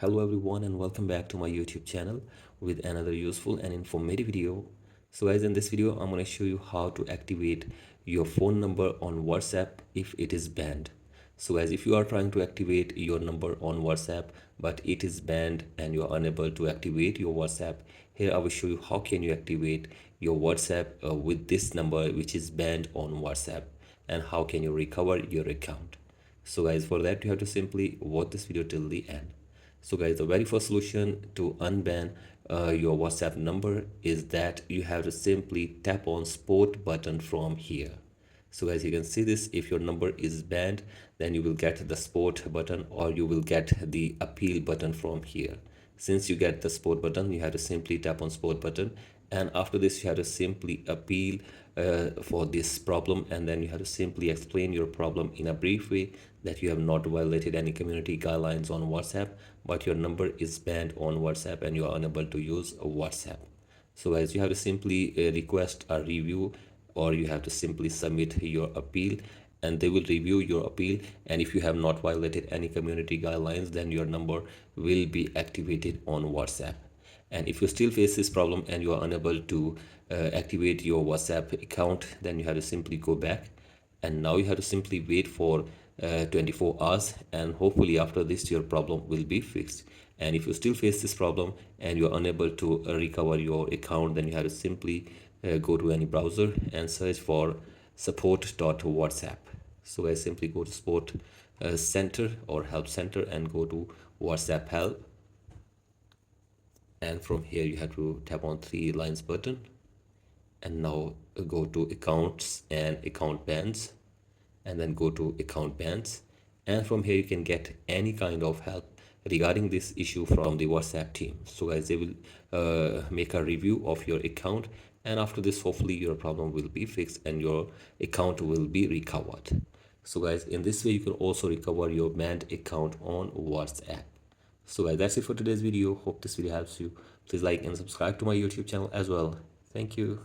Hello everyone and welcome back to my YouTube channel with another useful and informative video. So guys, in this video I'm going to show you how to activate your phone number on WhatsApp if it is banned. So guys, if you are trying to activate your number on WhatsApp but it is banned and you are unable to activate your WhatsApp, here I will show you how can you activate your WhatsApp with this number which is banned on WhatsApp, and how can you recover your account. So guys, for that you have to simply watch this video till the end. So guys, the very first solution to unban your WhatsApp number is that you have to simply tap on support button from here. So as you can see this, if your number is banned, then you will get the support button or you will get the appeal button from here. Since you get the support button, you have to simply tap on support button, and after this you have to simply appeal for this problem, and then you have to simply explain your problem in a brief way that you have not violated any community guidelines on WhatsApp, but your number is banned on WhatsApp and you are unable to use WhatsApp. So as you have to simply request a review, or you have to simply submit your appeal and they will review your appeal, and if you have not violated any community guidelines, then your number will be activated on WhatsApp. And if you still face this problem and you are unable to activate your WhatsApp account, then you have to simply go back, and now you have to simply wait for 24 hours, and hopefully after this your problem will be fixed. And if you still face this problem and you are unable to recover your account, then you have to simply go to any browser and search for support.whatsapp. So I simply go to support center or help center and go to WhatsApp help, and from here you have to tap on three lines button, and now go to accounts and account bans, and then go to account bans, and from here you can get any kind of help regarding this issue from the WhatsApp team. So guys, they will make a review of your account, and after this hopefully your problem will be fixed and your account will be recovered. So guys, in this way you can also recover your banned account on WhatsApp. So guys, that's it for today's video. Hope this video helps you. Please like and subscribe to my YouTube channel as well. Thank you.